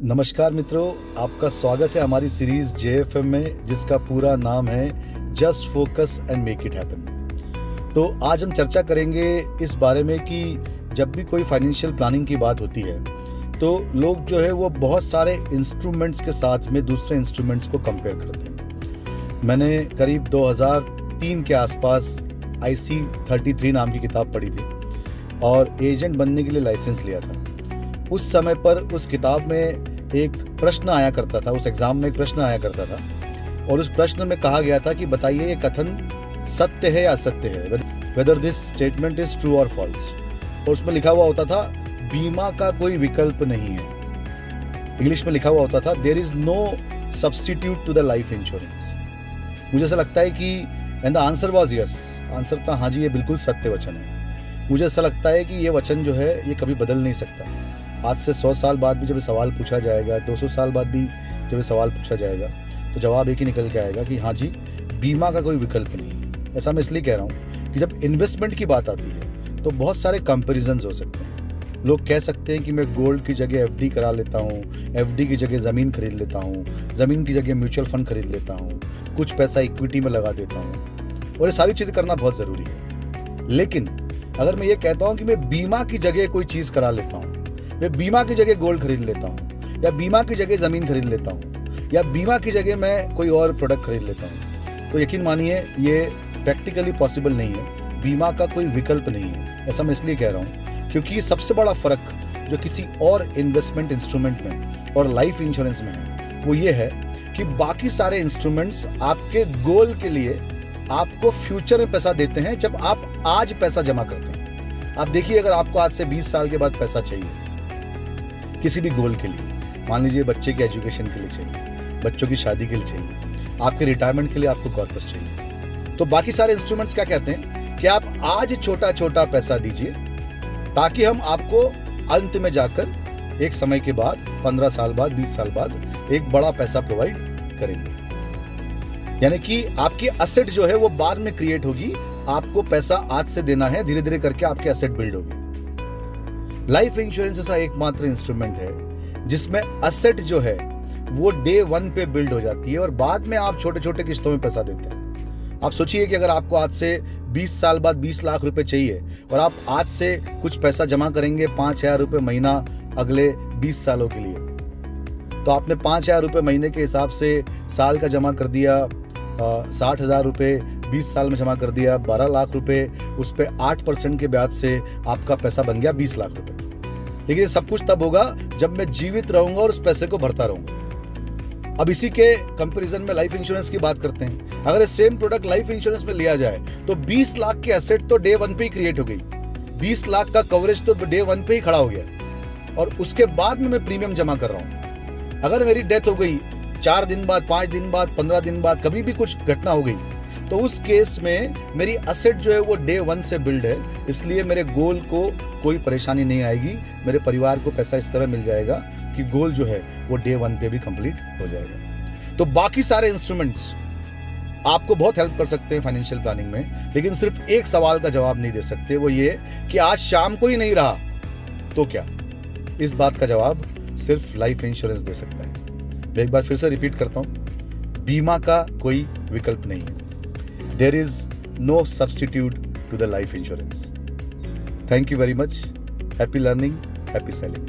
नमस्कार मित्रों, आपका स्वागत है हमारी सीरीज JFM में, जिसका पूरा नाम है just focus and make it happen. तो आज हम चर्चा करेंगे इस बारे में कि जब भी कोई फाइनेंशियल प्लानिंग की बात होती है तो लोग जो है वो बहुत सारे इंस्ट्रूमेंट्स के साथ में दूसरे इंस्ट्रूमेंट्स को कंपेयर करते हैं। मैंने करीब 2003 के आसपास IC33 नाम की किताब पढ़ी थी और एजेंट बनने के लिए लाइसेंस लिया था। उस समय पर उस किताब में एक प्रश्न आया करता था, उस एग्जाम में एक प्रश्न आया करता था और उस प्रश्न में कहा गया था कि बताइए ये कथन सत्य है या असत्य है, whether this statement is true और फॉल्स। और उसमें लिखा हुआ होता था बीमा का कोई विकल्प नहीं है। इंग्लिश में लिखा हुआ होता था there is no substitute to the life insurance. मुझे ऐसा लगता है कि and the answer was yes, answer था हाँ जी, ये बिल्कुल सत्य वचन है। मुझे ऐसा लगता है कि ये वचन जो है ये कभी बदल नहीं सकता। आज से 100 साल बाद भी जब सवाल पूछा जाएगा, 200 साल बाद भी जब सवाल पूछा जाएगा तो जवाब एक ही निकल के आएगा कि हाँ जी, बीमा का कोई विकल्प नहीं है। ऐसा मैं इसलिए कह रहा हूँ कि जब इन्वेस्टमेंट की बात आती है तो बहुत सारे कंपैरिजंस हो सकते हैं। लोग कह सकते हैं कि मैं गोल्ड की जगह FD करा लेता हूँ, FD की जगह ज़मीन खरीद लेता हूँ, ज़मीन की जगह म्यूचुअल फंड खरीद लेता हूँ, कुछ पैसा इक्विटी में लगा देता हूँ, और ये सारी चीज़ें करना बहुत ज़रूरी है। लेकिन अगर मैं ये कहता हूँ कि मैं बीमा की जगह कोई चीज़ करा लेता हूँ, मैं बीमा की जगह गोल्ड खरीद लेता हूँ, या बीमा की जगह ज़मीन खरीद लेता हूँ, या बीमा की जगह मैं कोई और प्रोडक्ट खरीद लेता हूँ, तो यकीन मानिए ये प्रैक्टिकली पॉसिबल नहीं है। बीमा का कोई विकल्प नहीं है। ऐसा मैं इसलिए कह रहा हूँ क्योंकि सबसे बड़ा फ़र्क जो किसी और इन्वेस्टमेंट इंस्ट्रूमेंट में और लाइफ इंश्योरेंस में है वो ये है कि बाकी सारे इंस्ट्रूमेंट्स आपके गोल के लिए आपको फ्यूचर में पैसा देते हैं जब आप आज पैसा जमा करते हैं। आप देखिए, अगर आपको आज से 20 साल के बाद पैसा चाहिए किसी भी गोल के लिए, मान लीजिए बच्चे के एजुकेशन के लिए चाहिए, बच्चों की शादी के लिए चाहिए, आपके रिटायरमेंट के लिए आपको कॉर्पस चाहिए, तो बाकी सारे इंस्ट्रूमेंट्स क्या कहते हैं कि आप आज छोटा छोटा पैसा दीजिए ताकि हम आपको अंत में जाकर एक समय के बाद 15 साल बाद 20 साल बाद एक बड़ा पैसा प्रोवाइड करेंगे। यानी कि आपकी असेट जो है वो बाद में क्रिएट होगी, आपको पैसा आज से देना है, धीरे धीरे करके आपकी असेट बिल्ड होगी। लाइफ इंश्योरेंस ऐसा एकमात्र इंस्ट्रूमेंट है जिसमें असेट जो है वो डे 1 पे बिल्ड हो जाती है और बाद में आप छोटे छोटे किस्तों में पैसा देते हैं। आप सोचिए कि अगर आपको आज से 20 साल बाद 20 लाख रुपए चाहिए और आप आज से कुछ पैसा जमा करेंगे 5,000 रुपये महीना अगले 20 सालों के लिए, तो आपने 5,000 रुपये महीने के हिसाब से साल का जमा कर दिया, 60,000 रुपये 20 साल में जमा कर दिया, 12 लाख रुपए, उस पर 8% के ब्याज से आपका पैसा बन गया 20 लाख रुपए। लेकिन ये सब कुछ तब होगा जब मैं जीवित रहूंगा और उस पैसे को भरता रहूंगा। अब इसी के कंपैरिजन में लाइफ इंश्योरेंस की बात करते हैं। अगर सेम प्रोडक्ट लाइफ इंश्योरेंस में लिया जाए तो 20 लाख की एसेट तो डे 1 पे ही क्रिएट हो गई, 20 लाख का कवरेज तो डे 1 पे ही खड़ा हो गया और उसके बाद में मैं प्रीमियम जमा कर रहा हूं। अगर मेरी डेथ हो गई 4 दिन बाद, 5 दिन बाद, 15 दिन बाद, कभी भी कुछ घटना हो गई, तो उस केस में मेरी असेट जो है वो डे 1 से बिल्ड है, इसलिए मेरे गोल को कोई परेशानी नहीं आएगी। मेरे परिवार को पैसा इस तरह मिल जाएगा कि गोल जो है वो डे 1 पे भी कंप्लीट हो जाएगा। तो बाकी सारे इंस्ट्रूमेंट्स आपको बहुत हेल्प कर सकते हैं फाइनेंशियल प्लानिंग में, लेकिन सिर्फ एक सवाल का जवाब नहीं दे सकते, वो ये कि आज शाम को ही नहीं रहा तो क्या। इस बात का जवाब सिर्फ लाइफ इंश्योरेंस दे सकता है। मैं एक बार फिर से रिपीट करता हूं, बीमा का कोई विकल्प नहीं है। There is no substitute to the life insurance. Thank you very much. Happy learning, happy selling.